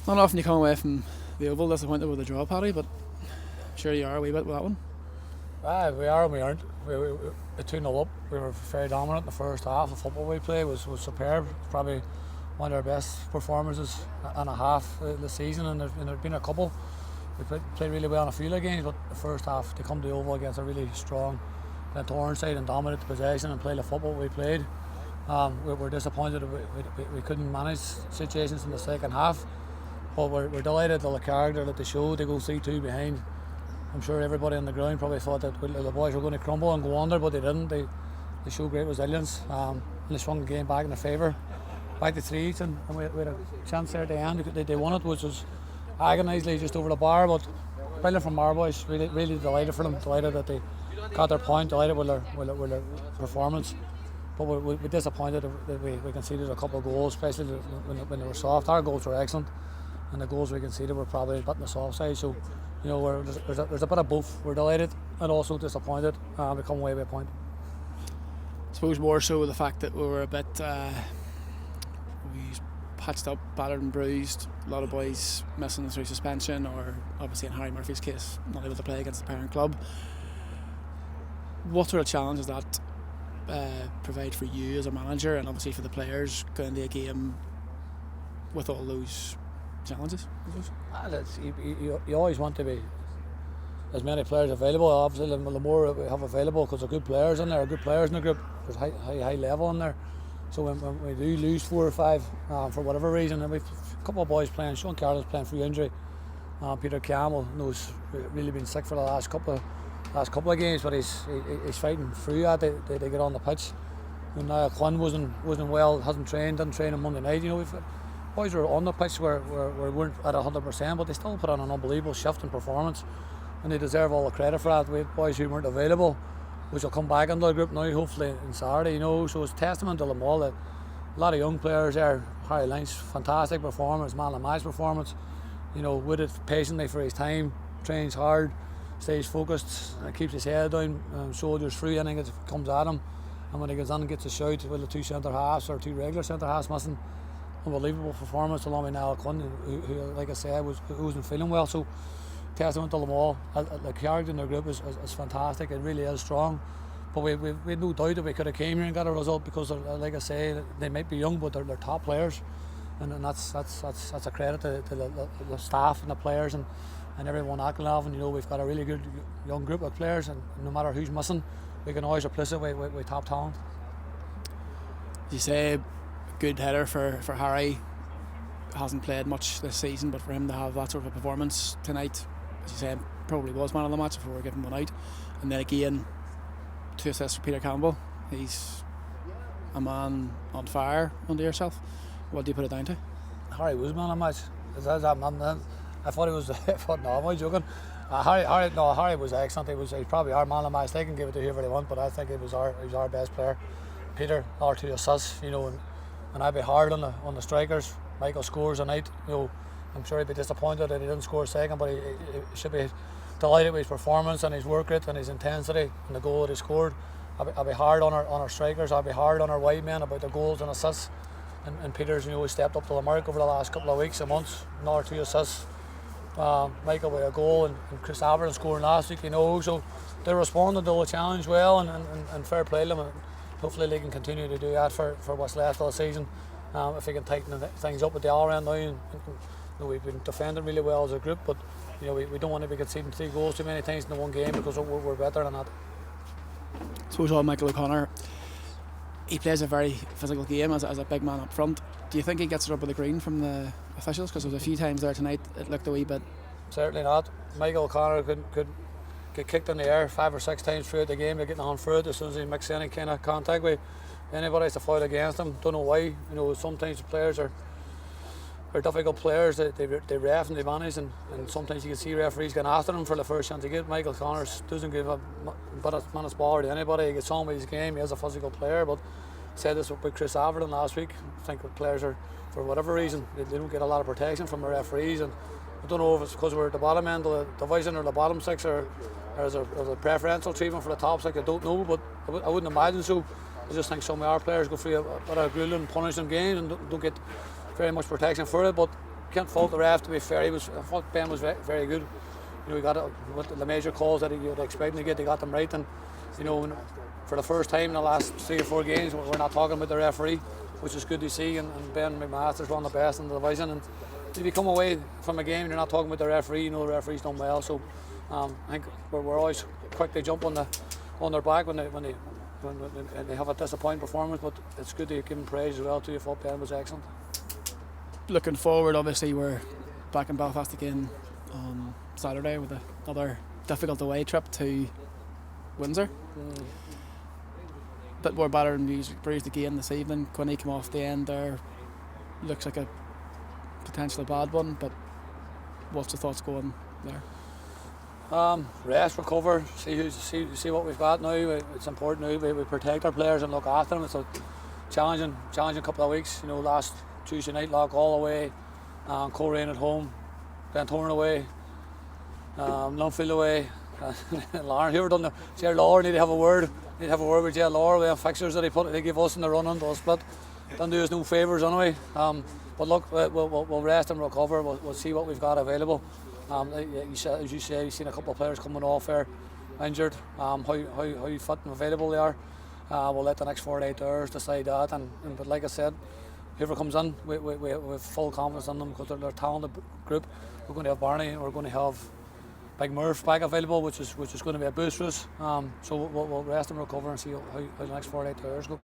Not often you come away from the Oval disappointed with the draw, Paddy, but I'm sure you are a wee bit with that one. We are and we aren't. We 2-0 up. We were very dominant in the first half. The football we played was superb. Probably one of our best performances and a half this season, and there's been a couple. We played really well in a few of games, but the first half to come to the Oval against a really strong Glentoran side and dominate the possession and play the football we played. We were disappointed that we couldn't manage situations in the second half, but we're delighted with the character that they showed. They go 3-2 behind. I'm sure everybody on the ground probably thought that the boys were going to crumble and go under, but they didn't. They showed great resilience, and they swung the game back in their favour. Back to 3 and we had a chance there at the end. They won it, which was agonisingly just over the bar, but brilliant from our boys. Really delighted for them. Delighted that they got their point. Delighted with their performance. But we're disappointed that we conceded a couple of goals, especially when they were soft. Our goals were excellent, and the goals we conceded were probably a bit on the soft side. So, there's a bit of both. We're delighted and also disappointed to come away with a point. I suppose more so the fact that we were a bit we patched up, battered and bruised. A lot of boys missing through suspension, or obviously in Harry Murphy's case, not able to play against the parent club. What sort of challenge does that provide for you as a manager, and obviously for the players going into a game with all those challenges? You always want to be as many players available. Obviously, the more we have available, because there are good players in there, good players in the group. There's high level in there. So when we do lose 4 or 5 for whatever reason, and we've a couple of boys playing. Sean Carroll's playing through injury. Peter Campbell knows really been sick for the last couple of games, but he's fighting through that. They get on the pitch. And now Quinn wasn't well, didn't train on Monday night. We've got boys were on the pitch where we weren't at 100%, but they still put on an unbelievable shift in performance, and they deserve all the credit for that. We had boys who weren't available, which will come back into the group now, hopefully on Saturday. So it's testament to them all that a lot of young players there. Harry Lynch, fantastic performance, man of the match performance. Waited patiently for his time, trains hard, stays focused, keeps his head down, shoulders through anything that comes at him, and when he gets on and gets a shout with the 2 centre halves or 2 regular centre halves missing, unbelievable performance along with Niall Quinn, who like I said wasn't feeling well. So testament to them all. The character in their group is fantastic. It really is strong. But we had no doubt that we could have came here and got a result, because like I say, they might be young, but they're top players, and that's a credit to the staff and the players and everyone at Glenavon. We've got a really good young group of players, and no matter who's missing, we can always replace it with top talent. You say good header for Harry. Hasn't played much this season, but for him to have that sort of a performance tonight, as you said, probably was man of the match if we were giving one out. And then again, 2 assists for Peter Campbell. He's a man on fire under yourself. What do you put it down to? Harry was man of the match. I thought he was. No, am I joking? Harry was excellent. He's probably our man of the match. They can give it to whoever they want, but I think he was our best player. Peter, our 2 assists. And I'd be hard on the strikers. Michael scores a night. I'm sure he'd be disappointed that he didn't score a second, but he should be delighted with his performance and his work rate and his intensity and the goal that he scored. I'd be hard on our strikers. I'd be hard on our wide men about the goals and assists. And Peter's stepped up to the mark over the last couple of weeks and months. Another 2 assists. Michael with a goal, and Chris Aberlin scoring last week. So they responded to the challenge well, and fair play to them. And hopefully they can continue to do that for what's left of the season. If they can tighten things up at the all round now, and we've been defending really well as a group, but we don't want to be conceding 3 goals too many times in the one game, because we're better than that. So as Michael O'Connor, he plays a very physical game as a big man up front. Do you think he gets it up with the green from the officials? Because there was a few times there tonight it looked a wee bit. Certainly not. Michael O'Connor could get kicked in the air 5 or 6 times throughout the game. They're getting on through it as soon as he makes any kind of contact with anybody to fight against him. Don't know why. Sometimes the players are difficult players. They ref and they manage, and sometimes you can see referees getting after them for the first chance to get. Michael O'Connor doesn't give a minute's ball to anybody. He gets on with his game. He is a physical player, but I said this with Chris Aberlin last week. I think with players are, for whatever reason, they don't get a lot of protection from the referees, and I don't know if it's because we're at the bottom end of the division or the bottom 6, or is there a preferential treatment for the top 6. I don't know, but I wouldn't imagine so. I just think some of our players go through a bit of grueling, punishing games and don't get very much protection for it, but can't fault the ref. To be fair, I thought Ben was very good. You know, he got the major calls that you'd expect him to get. They got them right, and you know, for the first time in the last 3 or 4 games, we're not talking about the referee, which is good to see. And Ben McMaster's one of the best in the division. And if you come away from a game and you're not talking about the referee, you know the referee's done well. So I think we're always quick to jump on their back when they have a disappointing performance. But it's good to give them praise as well too. I thought Ben was excellent. Looking forward, obviously we're back in Belfast again on Saturday with another difficult away trip to Windsor. Bit more battered and bruised again this evening. Quinny came off the end there. Looks like a potentially bad one, but what's the thoughts going there? Rest, recover, see what we've got now. It's important now we protect our players and look after them. It's a challenging couple of weeks. You know, last Tuesday night, Lock all away, Coleraine at home, Glentoran away, Lunfield away. Lauren, whoever done the J. Law need to have a word. Need to have a word with J. Law. We have fixtures that they give us in the run on the split. Don't do us no favours anyway. But look, we'll rest and recover. We'll see what we've got available. As you said, you've seen a couple of players coming off there, injured. How fit and available they are. We'll let the next 4 to 8 hours decide that. But like I said, whoever comes in, we have full confidence in them because they're a talented group. We're going to have Barney and we're going to have Big Murph back available, which is going to be a boost for us. So we'll rest and recover and see how the next 4 to 8 hours go.